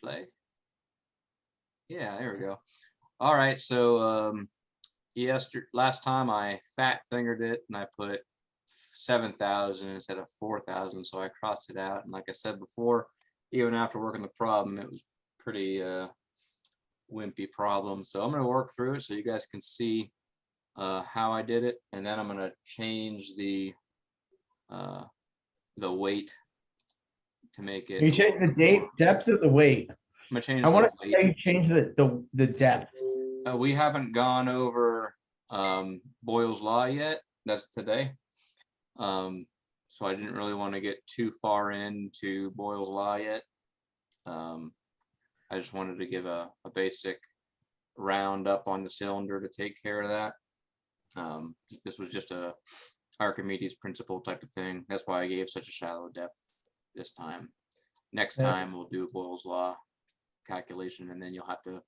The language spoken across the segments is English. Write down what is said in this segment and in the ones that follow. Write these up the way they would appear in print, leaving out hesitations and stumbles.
play. Yeah, there we go. All right, so last time I fat fingered it and I put 7,000 instead of 4,000, so I crossed it out. And like I said before, even after working the problem, it was pretty wimpy problem. So I'm going to work through it so you guys can see how I did it, and then I'm going to change the weight to make it. You change the depth of the weight. I'm going to change I the want weight. to change the depth. We haven't gone over Boyle's Law yet. That's today. So I didn't really want to get too far into Boyle's Law yet. I just wanted to give a basic round up on the cylinder to take care of that. This was just a Archimedes principle type of thing. That's why I gave such a shallow depth this time. Next time we'll do a Boyle's Law calculation, and then you'll have to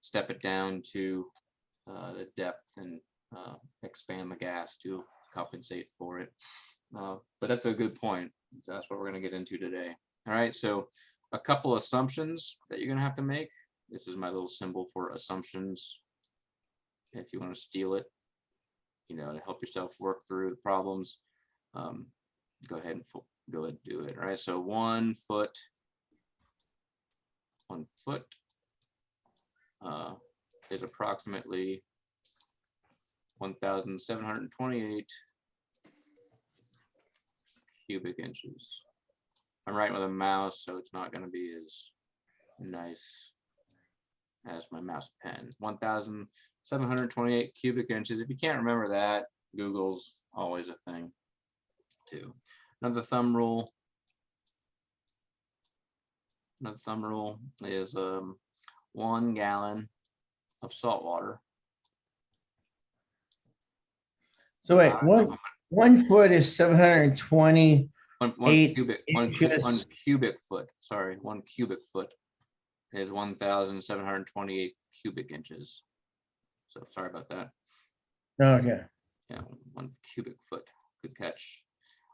step it down to the depth and expand the gas to compensate for it. But that's a good point. That's what we're going to get into today. All right, so a couple assumptions that you're going to have to make. This is my little symbol for assumptions. If you want to steal it, you know, to help yourself work through the problems, go ahead and do it. All right, so 1 foot is approximately 1,728 cubic inches. I'm writing with a mouse, so it's not going to be as nice as my mouse pen. 1,728 cubic inches. If you can't remember that, Google's always a thing too. Another thumb rule is 1 gallon of salt water. So wait, 1 foot is 720. One cubic foot. Sorry, 1 cubic foot is 1,728 cubic inches. So sorry about that. Okay. Yeah, 1 cubic foot. Good catch.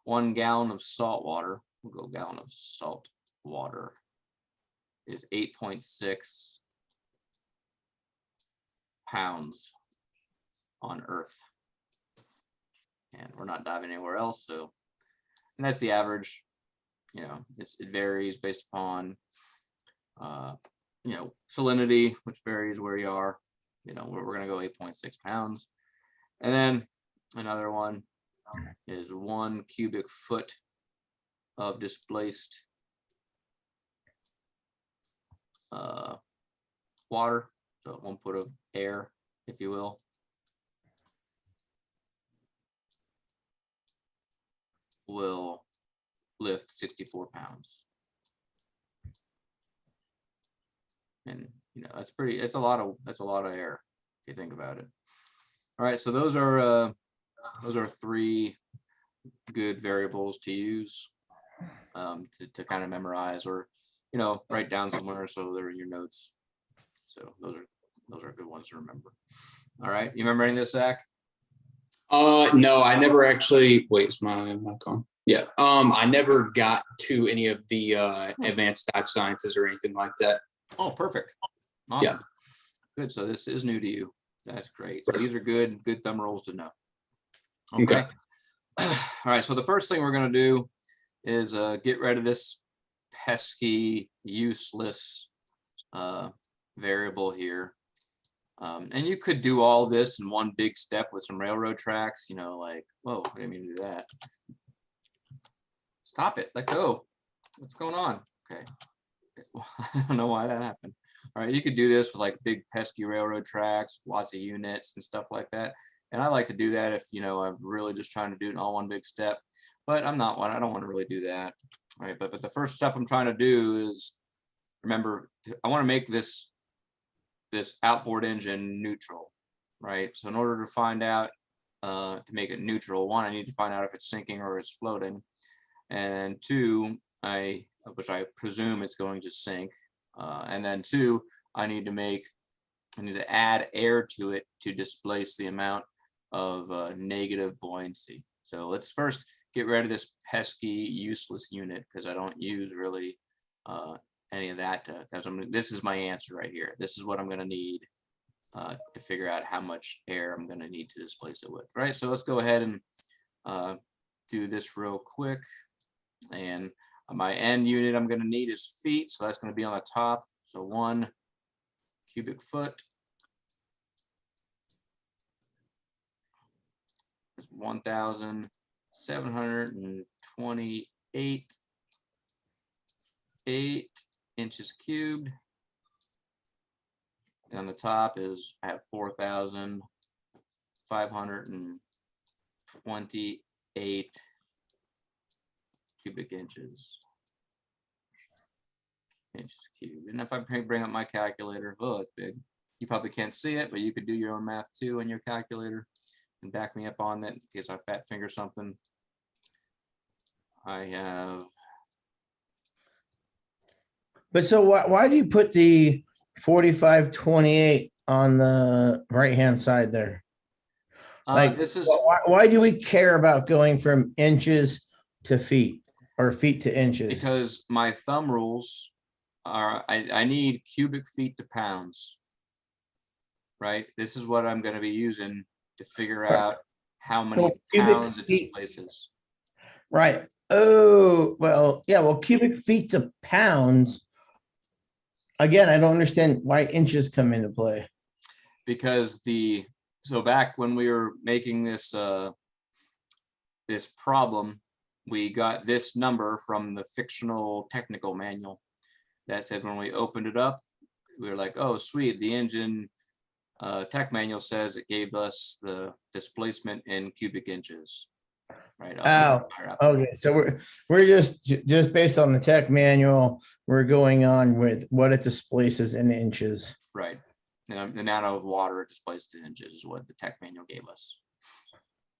1 gallon of salt water. We'll go gallon of salt water is 8.6 pounds on Earth. And we're not diving anywhere else, so, and that's the average. You know, it varies based upon you know, salinity, which varies where you are. You know, we're going to go 8.6 pounds. And then another one is 1 cubic foot of displaced water. So 1 foot of air, if you will. Will lift 64 pounds. And you know, it's a lot of air if you think about it. All right, so those are 3 good variables to use to kind of memorize, or you know, write down somewhere so they're in your notes. So those are good ones to remember. All right, you remember any of this, Zach? No, I never actually. Wait, is my mic on? Yeah. I never got to any of the advanced dive sciences or anything like that. Oh, perfect. Awesome. Yeah. Good. So this is new to you. That's great. So these are good thumb rules to know. Okay. All right. So the first thing we're going to do is get rid of this pesky, useless variable here. And you could do all this in one big step with some railroad tracks, you know, like, whoa, I didn't mean to do that. Stop it, let go. What's going on? Okay. I don't know why that happened. All right, you could do this with like big pesky railroad tracks, lots of units and stuff like that. And I like to do that if, you know, I'm really just trying to do it in all one big step, but I don't want to really do that. All right, but the first step I'm trying to do is, remember, I want to make this outboard engine neutral, right? So in order to find out, to make it neutral, 1, I need to find out if it's sinking or it's floating. And 2, which I presume it's going to sink. And then 2, I need to add air to it to displace the amount of negative buoyancy. So let's first get rid of this pesky, useless unit, because I don't use really any of that because this is my answer right here. This is what I'm going to need to figure out how much air I'm going to need to displace it with, right? So let's go ahead and do this real quick. And my end unit I'm going to need is feet, so that's going to be on the top. So 1 cubic foot is 1,728 inches cubed. And on the top is I have 4,528 cubic inches cubed. And if I bring up my calculator, oh, it's big. You probably can't see it, but you could do your own math too on your calculator and back me up on that in case I fat finger something. I have. But so why do you put the 4528 on the right-hand side there? Like, This is why do we care about going from inches to feet or feet to inches? because my thumb rules are I need cubic feet to pounds, right? This is what I'm going to be using to figure out how many pounds it displaces. Right. Oh, well, yeah, well, cubic feet to pounds. Again, I don't understand why inches come into play. Because so back when we were making this this problem, we got this number from the fictional technical manual that said when we opened it up, we were like, oh, sweet, the engine tech manual says it gave us the displacement in cubic inches. Right. Oh, okay. So we're just based on the tech manual, we're going on with what it displaces in inches. Right. And the amount of water it displaced in inches is what the tech manual gave us.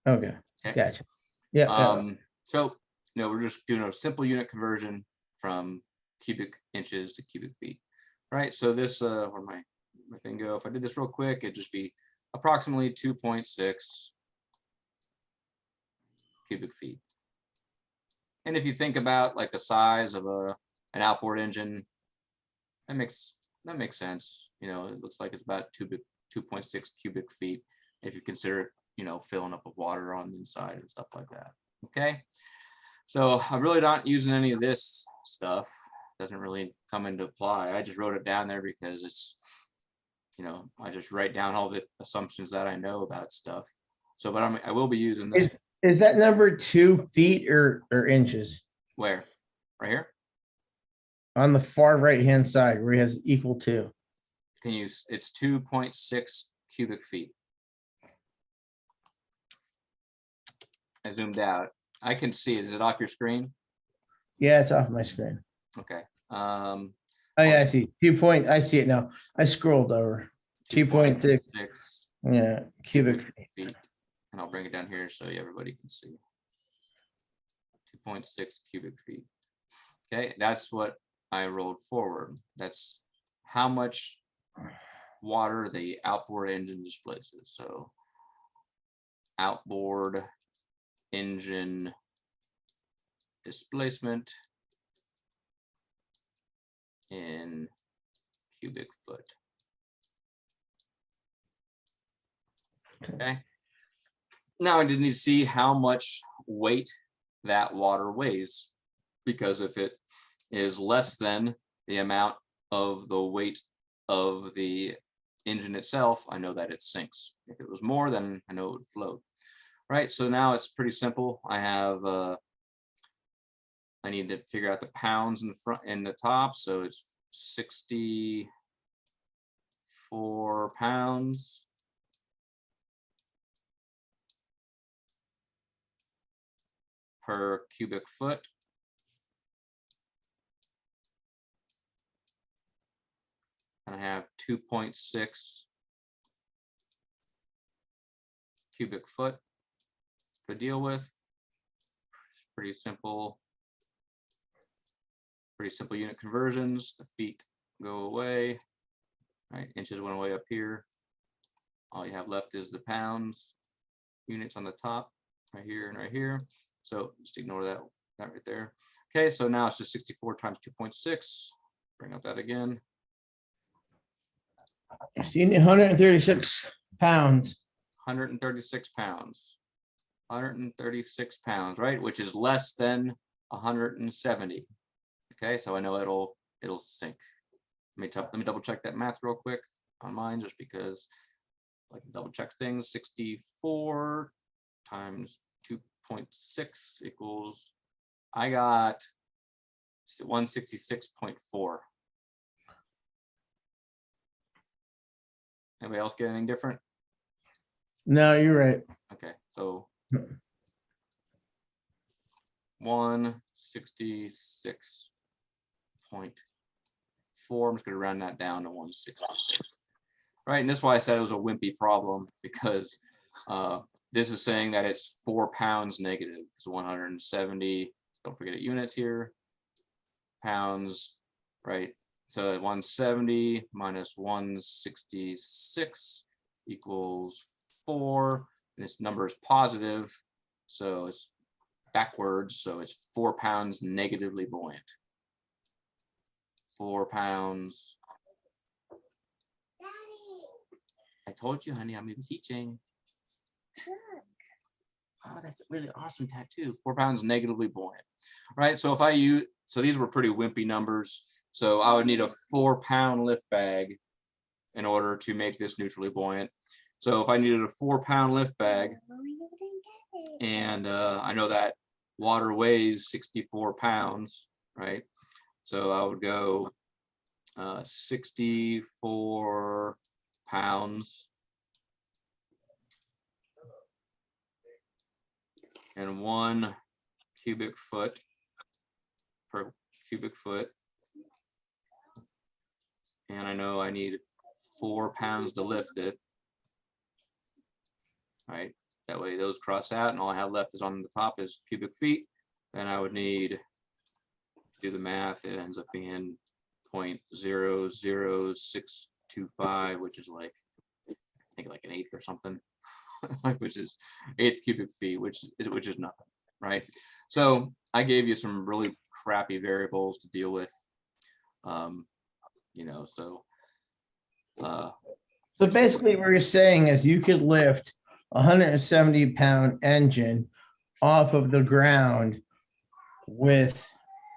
Okay. Okay. Gotcha. Yeah. So we're just doing a simple unit conversion from cubic inches to cubic feet. Right. So this where my thing go? If I did this real quick, it'd just be approximately 2.6 cubic feet. And if you think about like the size of an outboard engine, that makes sense. It looks like it's about 2.6 cubic feet if you consider it, filling up with water on the inside and stuff like that. Okay. So I'm really not using any of this stuff. Doesn't really come into play. I just wrote it down there because it's, I just write down all the assumptions that I know about stuff. So, but I will be using this. Is that number 2 feet or inches? Where? Right here? On the far right-hand side where it has equal to. It's 2.6 cubic feet. I zoomed out. I can see. Is it off your screen? Yeah, it's off my screen. Okay. Oh yeah, I see. I see it now. I scrolled over. 2.6. Yeah, cubic feet. And I'll bring it down here so everybody can see. 2.6 cubic feet. Okay, that's what I rolled forward. That's how much water the outboard engine displaces. So outboard engine displacement in cubic foot. Okay. Now I need to see how much weight that water weighs, because if it is less than the amount of the weight of the engine itself, I know that it sinks. If it was more, then I know it would float. Right. So now it's pretty simple. I need to figure out the pounds in the front and the top. So it's 64 pounds. Per cubic foot. And I have 2.6 cubic foot to deal with. It's pretty simple unit conversions. The feet go away, right? Inches went away up here. All you have left is the pounds, units on the top, right here and right here. So just ignore that right there. Okay, so now it's just 64 times 2.6 bring up that again. You need 136 pounds. 136 pounds. 136 pounds, right? Which is less than 170. Okay, so I know it'll sink. Let me double check that math real quick on mine, just because I can double check things. 64 times 2.6 equals, I got 166.4. Anybody else get anything different? No, you're right. Okay, so 166.4. I'm just going to round that down to 166. Right, and this is why I said it was a wimpy problem, because this is saying that it's 4 pounds negative. It's 170. Don't forget units here. Pounds, right? So 170 minus 166 equals 4. And this number is positive, so it's backwards. So it's 4 pounds negatively buoyant. 4 pounds. I told you, honey, I'm gonna be teaching. Oh, that's a really awesome tattoo. 4 pounds negatively buoyant. All right, so if I use, so these were pretty wimpy numbers. So I would need a 4 pound lift bag in order to make this neutrally buoyant. So if I needed a 4 pound lift bag, and I know that water weighs 64 pounds, right? So I would go 64 pounds and 1 cubic foot per cubic foot. And I know I need 4 pounds to lift it. Right, that way those cross out, and all I have left is on the top is cubic feet. Then I would need, do the math, it ends up being 0.00625, which is like, I think like an eighth or something, which is 8 cubic feet, which is nothing, right? So I gave you some really crappy variables to deal with, you know, so So basically what you're saying is you could lift a 170 pound engine off of the ground with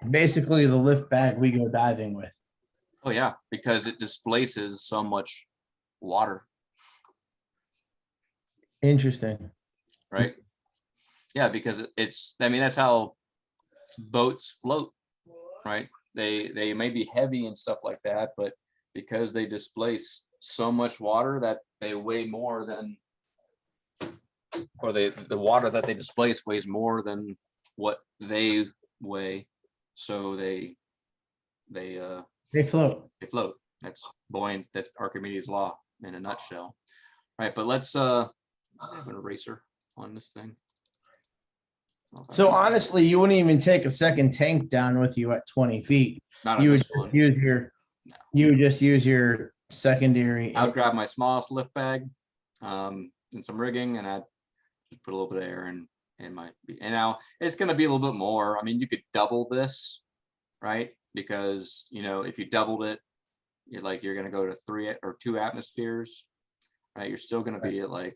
basically the lift bag we go diving with. oh yeah, because it displaces so much water, Interesting. right? Yeah, because it's, I mean, that's how boats float, right? They may be heavy and stuff like that, but because they displace so much water that they weigh more than, or the water that they displace weighs more than what they weigh, so they float. float. That's buoyant. That's Archimedes' law in a nutshell. Right, but let's have an eraser on this thing. So honestly, you wouldn't even take a second tank down with you at 20 feet. Not on You would this just one. use your, No. you would just use your secondary. I would grab my smallest lift bag and some rigging, and I'd just put a little bit of air in my, and now it's going to be a little bit more. I mean, you could double this, right? Because, you know, if you doubled it, you're going to go to 3 or 2 atmospheres, right? You're still going to be at like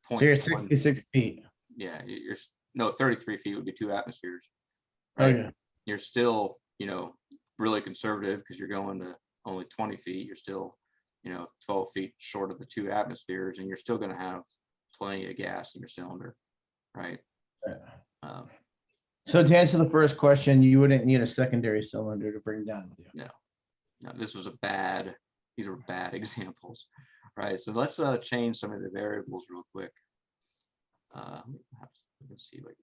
So you're 66 feet. Yeah, you're no, 33 feet would be 2 atmospheres, right? Okay. You're still, you know, really conservative because you're going to only 20 feet. You're still, you know, 12 feet short of the 2 atmospheres, and you're still going to have plenty of gas in your cylinder, right? So to answer the first question, you wouldn't need a secondary cylinder to bring down with you. No, this was these were bad examples, right? So let's change some of the variables real quick. Let's see if I can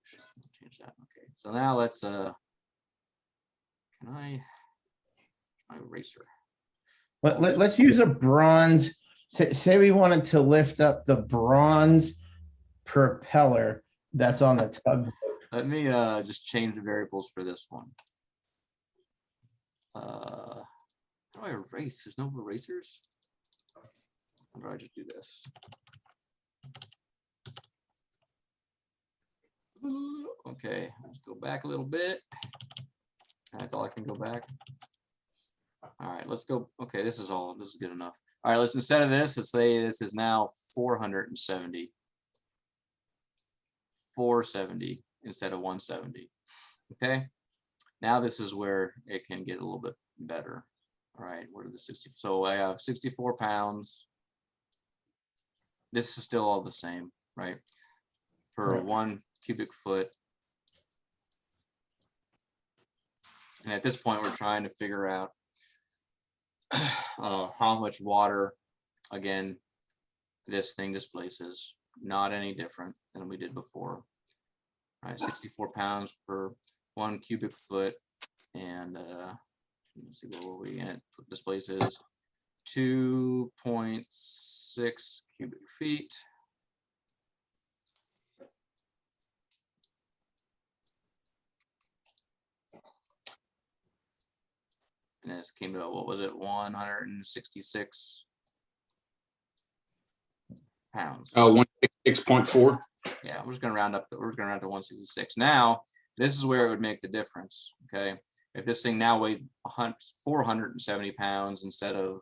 change that. Okay, so now let's can I eraser? Let's use a bronze. Say we wanted to lift up the bronze propeller that's on the tug. Let me just change the variables for this one. How do I erase? There's no erasers. How do I just do this? Okay, let's go back a little bit. That's all I can go back. All right, let's go. Okay, this is good enough. All right, let's, instead of this, let's say this is now 470. 470 instead of 170. Okay. Now this is where it can get a little bit better. All right, what are the 60? So I have 64 pounds. This is still all the same, right? Per Right. 1 cubic foot. And at this point, we're trying to figure out how much water, again, this thing displaces. Not any different than we did before. All right, 64 pounds per 1 cubic foot. And let's see, what were we in? It displaces 2.6 cubic feet. And this came to, what was it, 166 pounds. Oh, 166.4. Yeah, we're just gonna round up. We're just gonna round to 166. Now, this is where it would make the difference. Okay, if this thing now weighed 470 pounds instead of,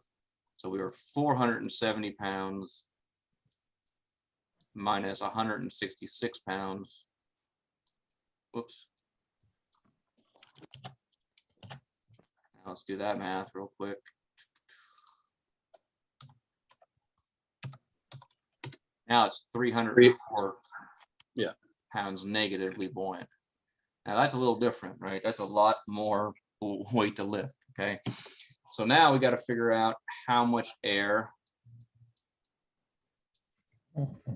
so we were 470 pounds minus 166 pounds. Whoops. Now let's do that math real quick. Now it's 304 pounds negatively buoyant. Now that's a little different, right? That's a lot more weight to lift, okay? So now we got to figure out how much air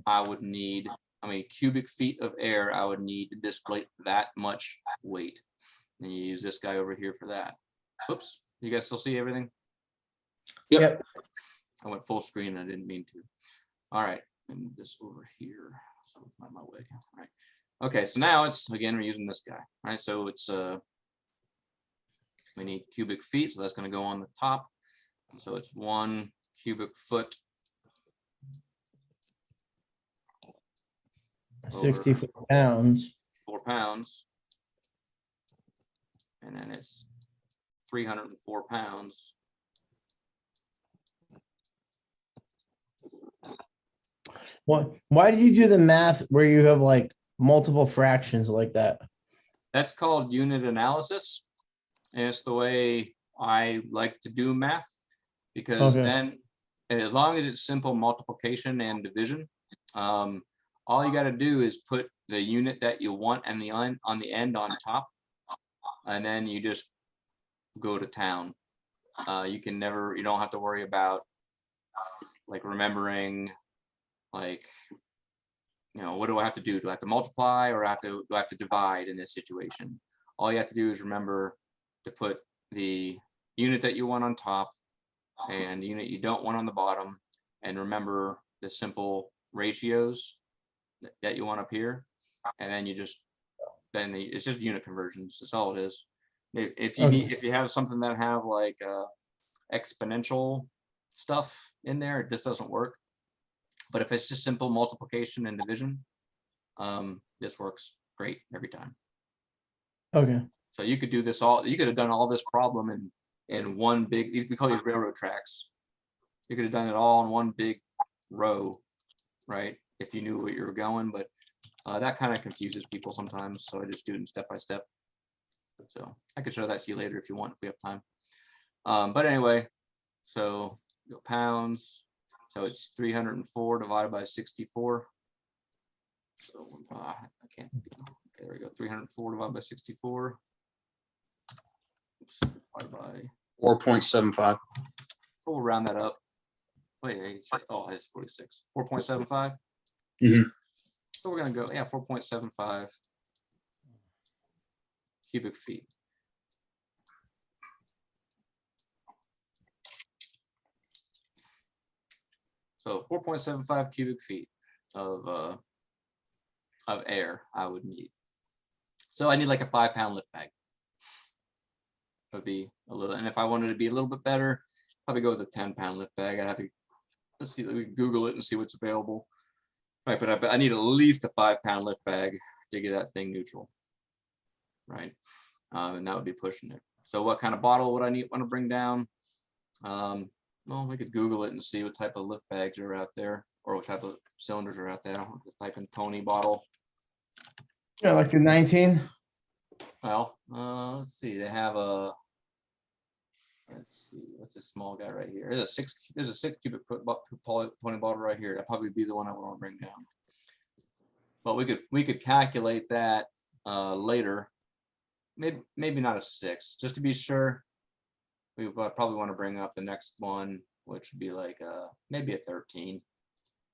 I would need, how many cubic feet of air I would need to displace that much weight. And you use this guy over here for that. Oops, you guys still see everything? Yep. I went full screen, I didn't mean to. All right, move this over here. So it's not my way. All right. Okay, so now it's, again, we're using this guy. All right, so it's we need cubic feet, so that's going to go on the top. And so it's 1 cubic foot. 64 pounds. 4 pounds. And then it's 304 pounds. Why did you do the math where you have like multiple fractions like that? That's called unit analysis. And it's the way I like to do math, because Okay. then, as long as it's simple multiplication and division, all you got to do is put the unit that you want and the on the end on top, and then you just go to town. You don't have to worry about like remembering, like, what do I have to do? Do I have to multiply, or do I have to divide in this situation? All you have to do is remember to put the unit that you want on top and the unit you don't want on the bottom, and remember the simple ratios that you want up here, and then it's just unit conversions. That's all it is. If you have something that have like exponential stuff in there, this doesn't work. But if it's just simple multiplication and division, this works great every time. Okay. So you could do this you could have done all this problem in one big, we call these railroad tracks. You could have done it all in one big row, right? If you knew where you were going, but that kind of confuses people sometimes. So I just do it step by step. So I could show that to you later if you want, if we have time. But anyway, so pounds. So it's 304 divided by 64. So I can't. Okay, there we go. 304 divided by 64. Oops, divided by 4.75. So we'll round that up. Wait, oh, it's 46. 4.75. Mhm. So we're gonna go, 4.75 cubic feet. So 4.75 cubic feet of air I would need. So I need like a 5-pound lift bag. Would be a little, and if I wanted to be a little bit better, probably go with a 10-pound lift bag. I'd have to, let's see, let me Google it and see what's available. Right, but I need at least a 5-pound lift bag to get that thing neutral. Right, and that would be pushing it. So what kind of bottle would I want to bring down? Well, we could Google it and see what type of lift bags are out there, or what type of cylinders are out there. I'll type in Tony bottle. Yeah, like the 19. Well, let's see. They have a. Let's see. What's this small guy right here? There's a 6 cubic foot Tony bottle right here. That'd probably be the one I want to bring down. But we could calculate that later. Maybe not a 6, just to be sure. We probably want to bring up the next one, which would be like maybe a 13,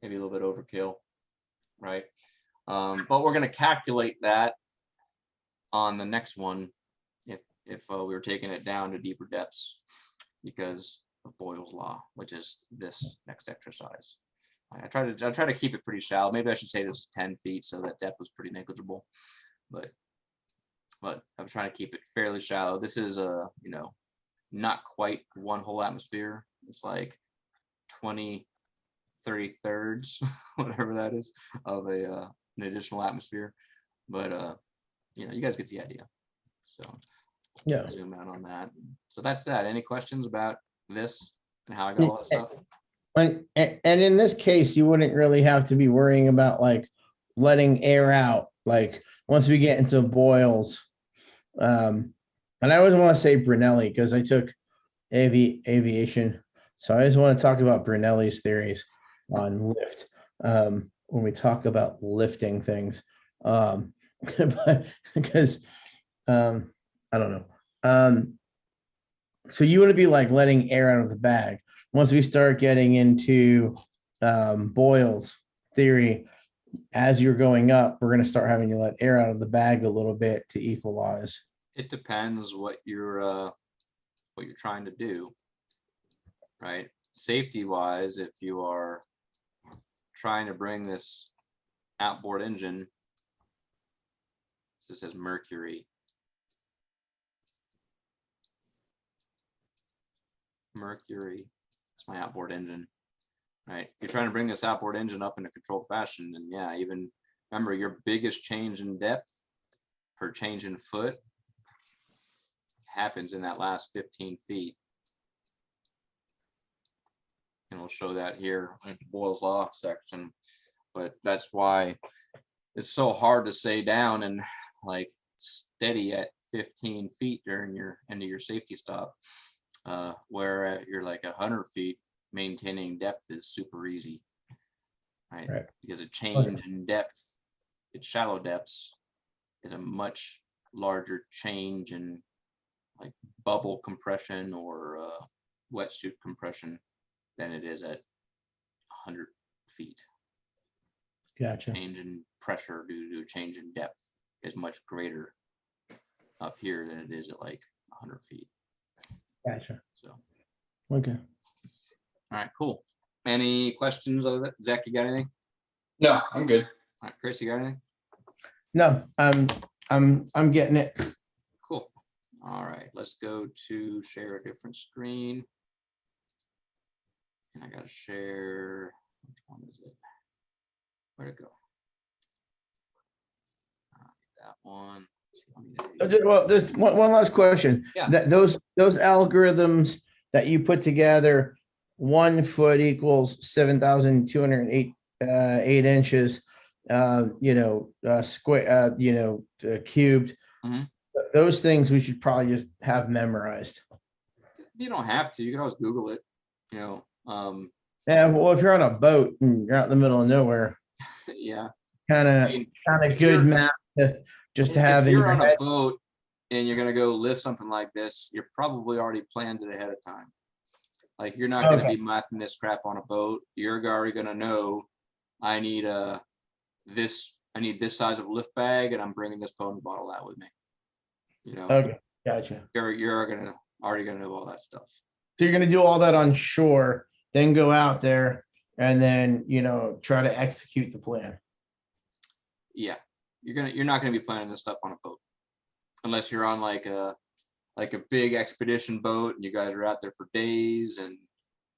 maybe a little bit overkill, right? But we're going to calculate that on the next one if we were taking it down to deeper depths because of Boyle's law, which is this next exercise. I try to keep it pretty shallow. Maybe I should say this is 10 feet, so that depth was pretty negligible, but I'm trying to keep it fairly shallow. This is not quite one whole atmosphere. It's like 20, 30 thirds, whatever that is, of an additional atmosphere. But you guys get the idea. So Yeah. zoom out on that. So that's that. Any questions about this and how I got all that stuff? And in this case, you wouldn't really have to be worrying about like letting air out. Like once we get into boils, and I always want to say Brunelli because I took aviation, so I just want to talk about Brunelli's theories on lift when we talk about lifting things, because I don't know. So you want to be like letting air out of the bag. Once we start getting into Boyle's theory, as you're going up, we're going to start having to let air out of the bag a little bit to equalize. It depends what you're trying to do, right? Safety wise, if you are trying to bring this outboard engine, this says Mercury. It's my outboard engine, right? If you're trying to bring this outboard engine up in a controlled fashion, then yeah, even remember your biggest change in depth per change in foot happens in that last 15 feet. And we'll show that here in Boyle's law section, but that's why it's so hard to stay down and like steady at 15 feet during your end of your safety stop. Where you're like 100 feet, maintaining depth is super easy, right? Because a change in depth, its shallow depths, is a much larger change in like bubble compression or wetsuit compression than it is at 100 feet. Gotcha. Change in pressure due to a change in depth is much greater up here than it is at like 100 feet. Gotcha. So, okay. All right, cool. Any questions other than Zach? You got anything? No, I'm good. All right, Chris, you got anything? No, I'm getting it. Cool. All right, let's go to share a different screen. And I got to share. Which one is it? Where'd it go? That one. Well, there's one last question. Yeah. That those algorithms that you put together, 1 foot equals 7,208 8 inches, square, cubed. Mhm. Those things we should probably just have memorized. You don't have to. You can always Google it. Yeah, well, if you're on a boat and you're out in the middle of nowhere, Yeah. kind mean, of if good you're- math to have If in you're your on head. a boat and you're gonna go lift something like this, you're probably already planned it ahead of time. Like you're not gonna Okay. be mathing this crap on a boat. You're already gonna know I need this size of lift bag and I'm bringing this pony bottle out with me. Okay, gotcha. You're already gonna know all that stuff. So you're gonna do all that on shore, then go out there and then try to execute the plan. Yeah, you're not gonna be planning this stuff on a boat unless you're on like a big expedition boat and you guys are out there for days and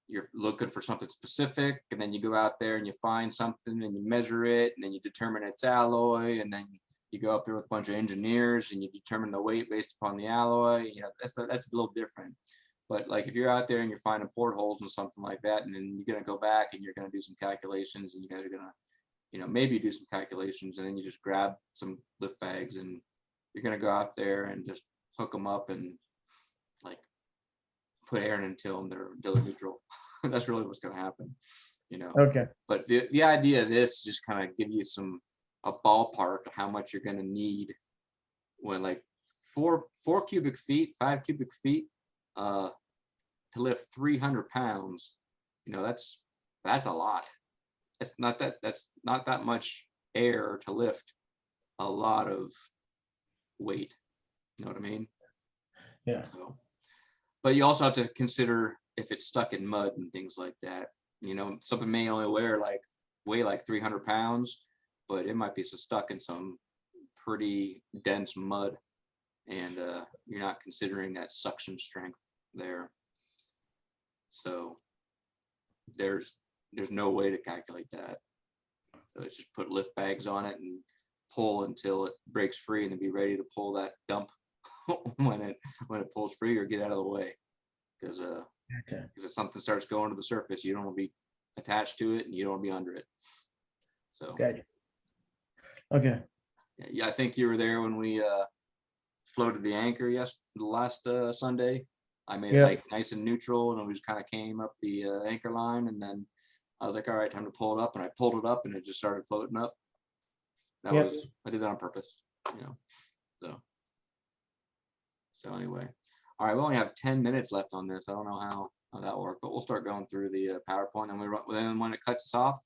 you're looking for something specific, and then you go out there and you find something and you measure it and then you determine its alloy, and then you go up there with a bunch of engineers and you determine the weight based upon the alloy. That's a little different. But like if you're out there and you're finding portholes and something like that, and then you're gonna go back and you're gonna do some calculations, and you guys are gonna, maybe do some calculations, and then you just grab some lift bags and you're gonna go out there and just hook them up and like put air in until they're neutral. That's really what's gonna happen, Okay. But the idea of this is just kind of give you a ballpark of how much you're gonna need when like 4 cubic feet, 5 cubic feet, to lift 300 pounds. That's a lot. That's not that much air to lift a lot of weight. You know what I mean? Yeah. So, but you also have to consider if it's stuck in mud and things like that. Something may only weigh like 300 pounds, but it might be stuck in some pretty dense mud, and you're not considering that suction strength there. So there's no way to calculate that. So it's just put lift bags on it and pull until it breaks free, and then be ready to pull that dump when it pulls free, or get out of the way. Because if something starts going to the surface, you don't want to be attached to it, and you don't want to be under it. So Good. Okay. yeah, I think you were there when we floated the anchor last Sunday. I made it like nice and neutral, and we just kind of came up the anchor line, and then I was like, all right, time to pull it up, and I pulled it up, and it just started floating up. I did that on purpose, so anyway. All right, we only have 10 minutes left on this. I don't know how that worked, but we'll start going through the PowerPoint, and then when it cuts us off,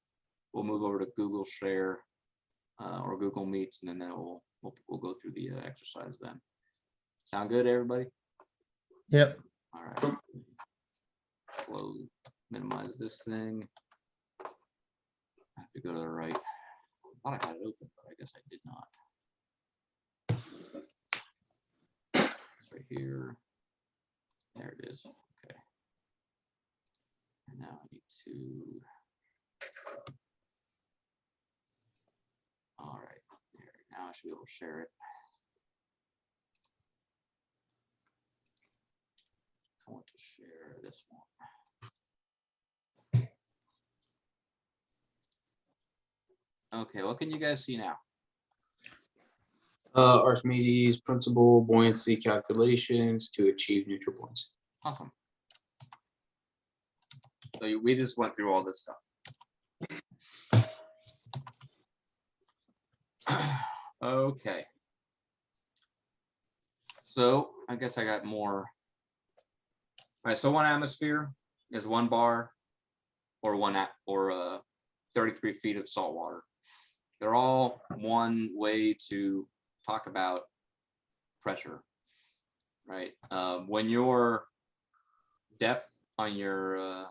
we'll move over to Google Share or Google Meets, and then we'll go through the exercise then. Sound good, everybody? Yep. All right. Close, minimize this thing. I have to go to the right. I thought I had it open, but I guess I did not. It's right here. There it is. Okay. And now I need to. All right. There. Now I should be able to share it. I want to share this one. Okay, what can you guys see now? Archimedes principle, buoyancy calculations to achieve neutral buoyancy. Awesome. So we just went through all this stuff. Okay. So I guess I got more. All right, so 1 atmosphere is 1 bar or 33 feet of salt water. They're all one way to talk about pressure, right? When your depth on your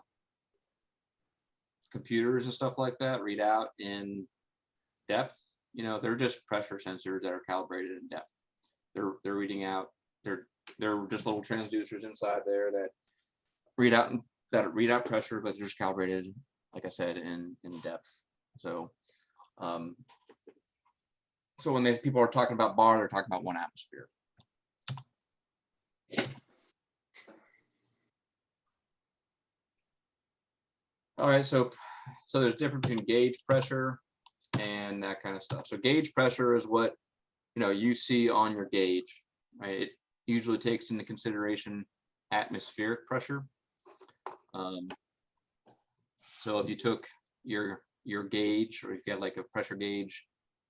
computers and stuff like that read out in depth, they're just pressure sensors that are calibrated in depth. They're reading out. They're just little transducers inside there that read out pressure, but they're just calibrated, like I said, in depth. So so when these people are talking about bar, they're talking about 1 atmosphere. All right, so there's difference between gauge pressure and that kind of stuff. So gauge pressure is what you see on your gauge, right? It usually takes into consideration atmospheric pressure. So if you took your gauge, or if you had like a pressure gauge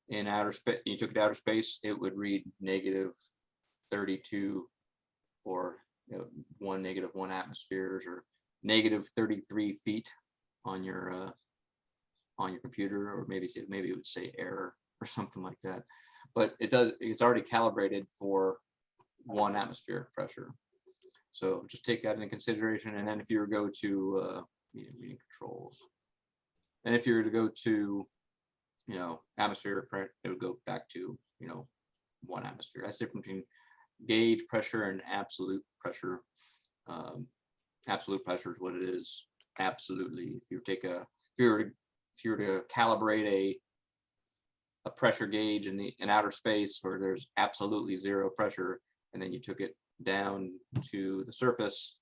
in outer space, you took it to outer space, it would read -32 or -1 atmospheres, or -33 feet on your computer, or maybe it would say error or something like that. But it's already calibrated for 1 atmospheric pressure. So just take that into consideration. And then if you were to go to meeting controls, and if you were to go to atmospheric pressure, it would go back to 1 atmosphere. That's different between gauge pressure and absolute pressure. Absolute pressure is what it is. Absolutely, if you were to calibrate a pressure gauge in outer space where there's absolutely 0 pressure, and then you took it down to the surface,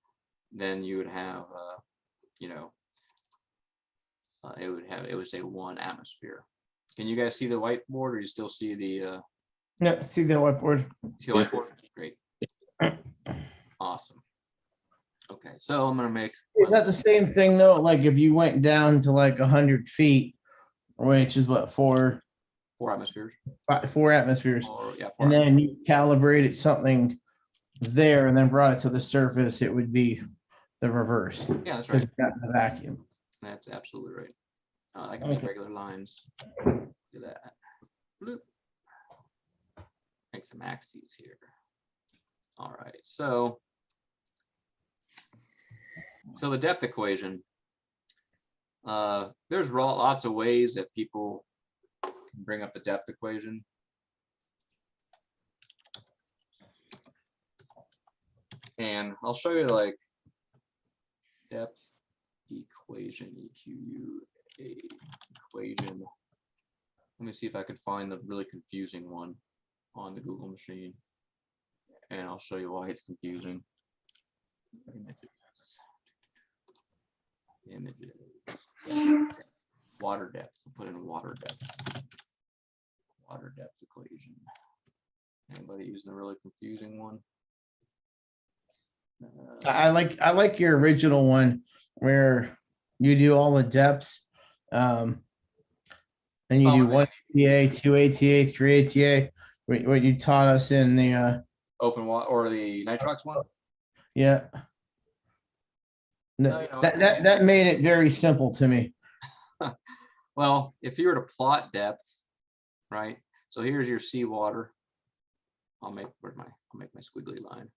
then you would have, you know, it would say 1 atmosphere. Can you guys see the whiteboard, or you still see the No, see the whiteboard. whiteboard? Great. Awesome. Okay, so I'm gonna make Is that the same thing though? Like if you went down to like 100 feet, which is what, 4 atmospheres. 4 atmospheres, Or, yeah, 4 and then you calibrated something there and then brought it to the surface, it would be the reverse. yeah, that's Because right. it's got the vacuum. That's absolutely right. I can make Okay. regular lines. Do that. Bloop. Make some axes here. All right, so the depth equation. There's lots of ways that people can bring up the depth equation. And I'll show you like depth equation, EQUA equation. Let me see if I can find the really confusing one on the Google machine. And I'll show you why it's confusing. Images. Water depth. We'll put in water depth. Water depth equation. Anybody using the really confusing one? I like your original one where you do all the depths. And you do 1 ATA, 2 ATA, 3 ATA, what you taught us in the open water or the nitrox one. yeah. No, you know, That made it very simple to me. Well, if you were to plot depth, right? So here's your seawater. I'll make my squiggly line.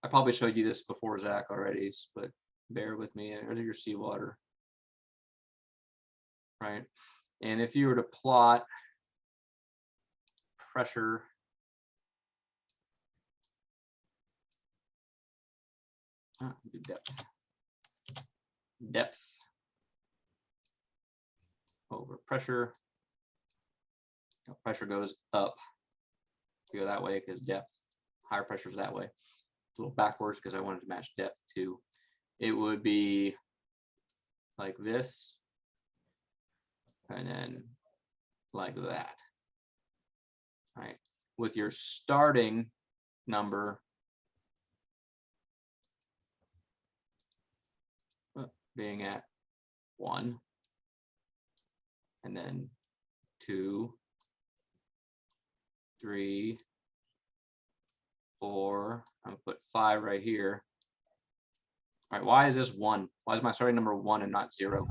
I probably showed you this before, Zach, already, but bear with me. Here's your seawater, right? And if you were to plot pressure depth over pressure. Pressure goes up. You go that way because depth, higher pressure is that way. It's a little backwards because I wanted to match depth too. It would be like this, and then like that. Right. With your starting number being at 1, and then 2, 3, 4. I'm gonna put 5 right here. All right, why is this 1? Why is my starting number 1 and not 0?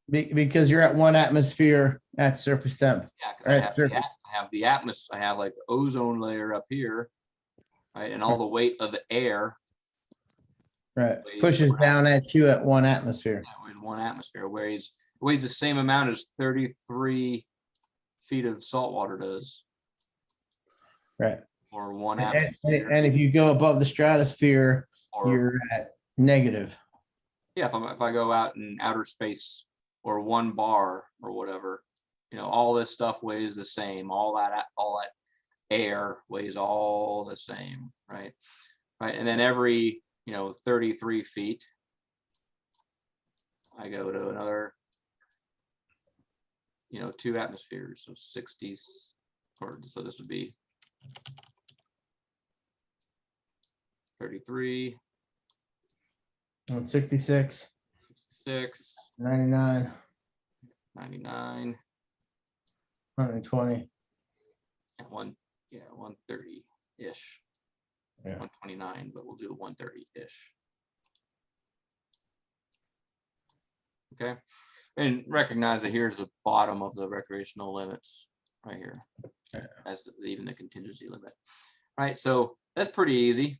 Because you're at 1 atmosphere at surface temp. Yeah, because I have the atmosphere. I have like the ozone layer up here, right, and all the weight of the air. Right, pushes down at you at 1 atmosphere. Yeah, 1 atmosphere weighs the same amount as 33 feet of salt water does. Right. Or 1 atmosphere. And if you go above the stratosphere, or, you're at negative. Yeah, if I go out in outer space or 1 bar or whatever, you know, all this stuff weighs the same. All that air weighs all the same, right? Right, and then every 33 feet, I go to another 2 atmospheres, so 60s, or so this would be 33, 66, 66, 99, 99, 120. and 130-ish. Yeah. 129, but we'll do 130-ish. Okay, and recognize that here's the bottom of the recreational limits right here. That's even the contingency limit. All right, so that's pretty easy.